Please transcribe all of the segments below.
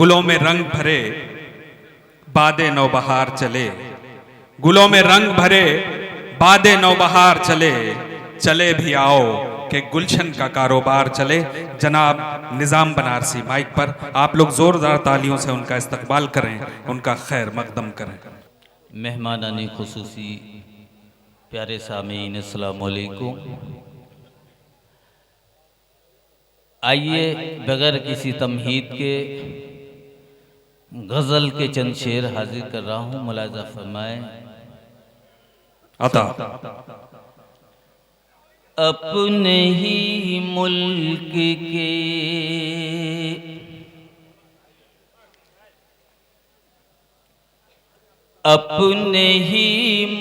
गुलों में रंग भरे बादे नौबहार चले, गुलों में रंग भरे बादे नौबहार चले, चले भी आओ कि गुलशन का कारोबार चले। जनाब निज़ाम बनारसी माइक पर, आप लोग जोरदार तालियों से उनका इस्तकबाल करें, उनका खैर मकदम करें। मेहमानानी खुसूसी प्यारे सामीन अस्सलाम वालेकुम। आइए बगैर किसी तमहीद के गज़ल के चंद शेर हाजिर कर रहा हूँ, मुलाज़ा फरमाए। अता अपने ही मुल्क के अपने ही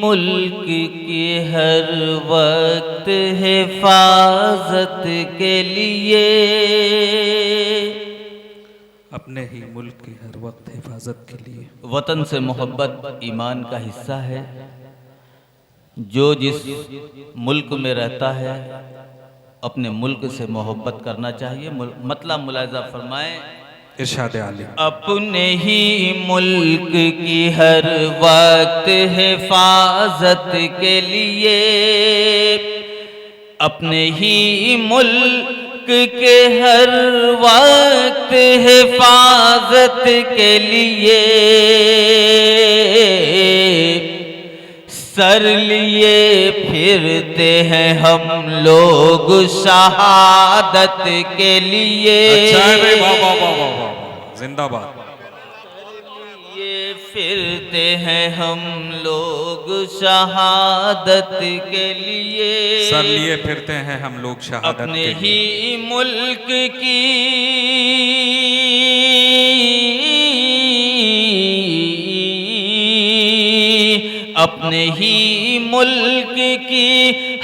मुल्क की हर वक्त हिफाजत के लिए, अपने ही मुल्क की हर वक्त हिफाजत के लिए। वतन से मोहब्बत ईमान का हिस्सा है। जो जिस मुल्क में रहता है अपने मुल्क से मोहब्बत करना चाहिए। मतलब मुलाज़ा फरमाए इरशाद आली। अपने ही मुल्क की हर वक्त हिफाजत के लिए, अपने ही मुल्क के हर वक्त हिफाजत के लिए, सर लिए फिरते हैं हम लोग शहादत के लिए। अच्छा है भाई, वाह वाह वाह वाह वाह, जिंदाबाद। ये फिरते हैं हम लोग शहादत के लिए, सर लिए फिरते हैं हम लोग शहादत के अपने लिए। ही मुल्क की अपने ही मुल्क की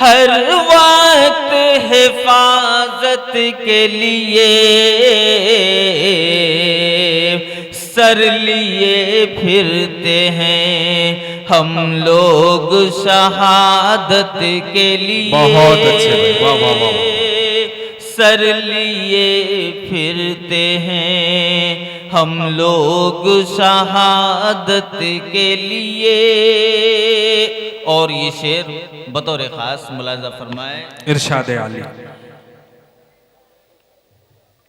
हर वक्त हिफाजत के लिए, सर लिए फिरते हैं हम लोग शहादत के लिए। बहुत अच्छे भाई, वाह वाह वाह वाह। सर लिए फिरते हैं हम लोग शहादत के लिए। और ये शेर बतौर खास मुलाज़ा फरमाए। इरशाद आली।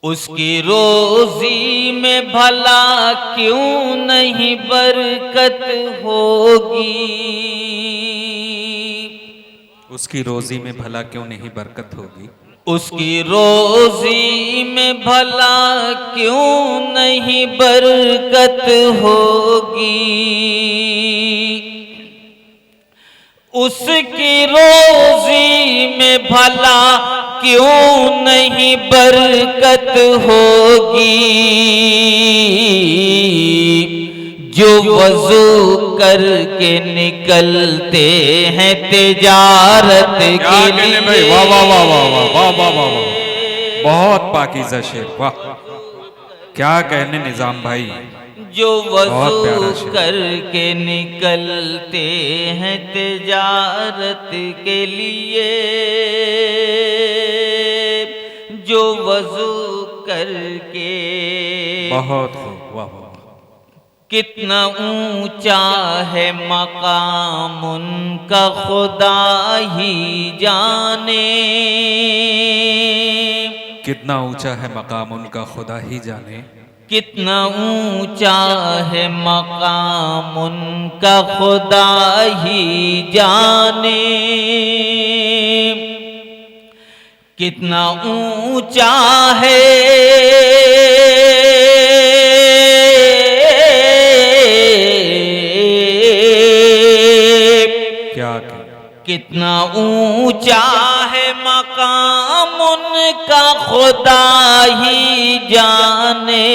उसकी रोजी में भला क्यों नहीं बरकत होगी, उसकी रोजी में भला क्यों नहीं बरकत होगी, उसकी रोजी में भला क्यों नहीं बरकत होगी, उसकी रोजी में भला क्यों नहीं बरकत होगी, जो वजू करके निकलते हैं तिजारत के लिए। वाह वाह वाह वाह वाह वाह वाह वाह वाह, बहुत पाकीज़ा शेर, वाह क्या कहने निज़ाम भाई। जो वजू करके निकलते हैं तिजारत के लिए, जो वजू करके। बहुत वाह वाह। कितना ऊंचा है मकाम उनका खुदा ही जाने, कितना ऊंचा है मकाम उनका खुदा ही जाने, कितना ऊंचा है मकाम उनका खुदा ही जाने, कितना ऊंचा है कितना ऊंचा है मकाम उनका खुदा ही जाने,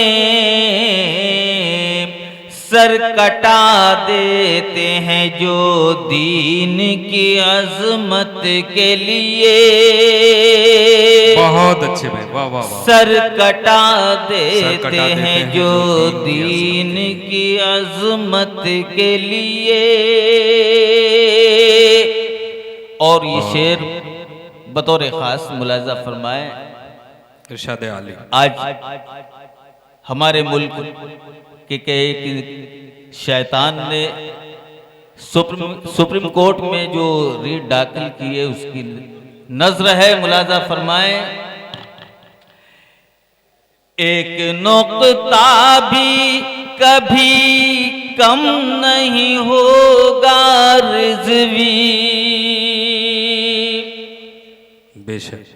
सर कटा देते हैं जो दीन की अजमत के लिए। बहुत अच्छे भाई, वाह वाह वाह। सर कटा देते हैं जो दीन की अजमत के लिए। और ये शेर बतौर खास मुलाजा फरमाए। इरशाद आली। आज हमारे मुल्क के एक शैतान ने सुप्रीम कोर्ट में जो रीट दाखिल की है उसकी नजर है, मुलाजा फरमाए। एक नुक्ता भी कभी कम नहीं होगा रिज़वी, बेशक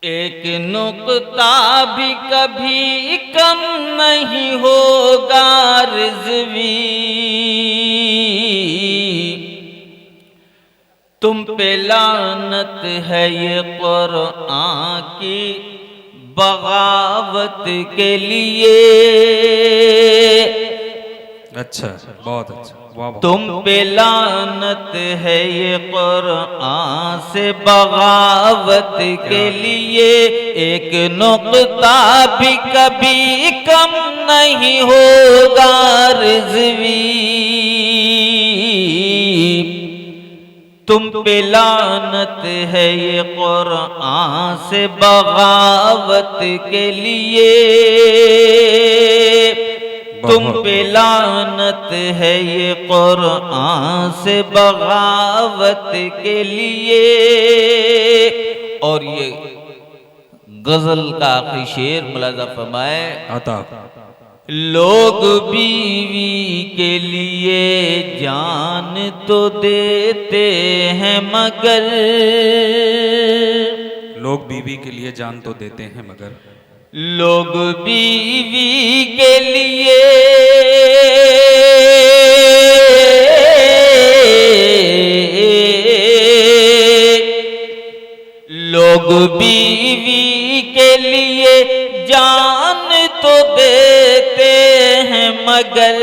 एक नुक्ता भी कभी कम नहीं होगा रिज़वी, तुम पे लानत है ये कुरान की बगावत के लिए। अच्छा, बहुत अच्छा, वाह वाह। तुम पे लानत है ये कुरान से बगावत के लिए, एक नुक्ता भी कभी कम नहीं होगा रिज़वी, तुम पे लानत है ये कुरान से बगावत के लिए, तुम पे लानत है ये कुरान से बगावत के लिए। और ये गजल का आखिरी शेर मुलाजा फरमाए। आता लोग बीवी के लिए जान तो देते हैं मगर, लोग बीवी के लिए जान तो देते हैं मगर, लोग बीवी के लिए लोग बीवी के लिए जान तो देते हैं मगर,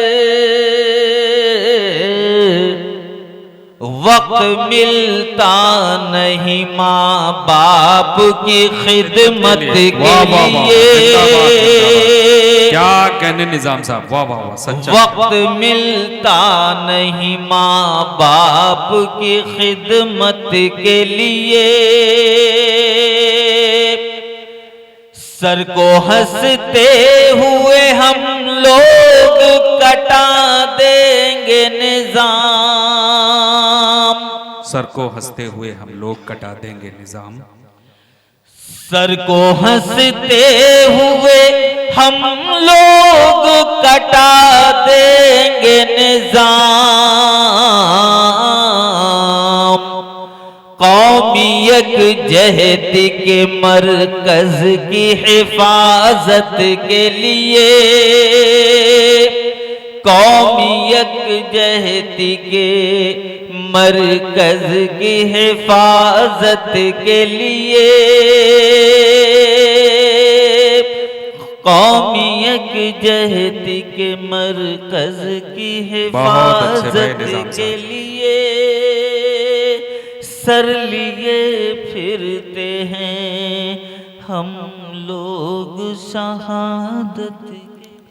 वक्त मिलता नहीं माँ बाप की खिदमत के लिए। क्या कहने निजाम साहब, वाह वाह वाह, सच्चा। वक्त मिलता नहीं माँ बाप की खिदमत के लिए, सर को हंसते हुए हम लोग कटा देंगे निजाम, सर को हंसते हुए हम लोग कटा देंगे निजाम, सर को हंसते हुए हम लोग कटा देंगे निजाम, कौमियत जहद के मरकज की हिफाजत के लिए, कौमियत जहद के मरकज की हिफाजत के लिए, कौमियत जहद के मरकज की हिफाजत के लिए, सर लिए फिरते हैं हम लोग शहादत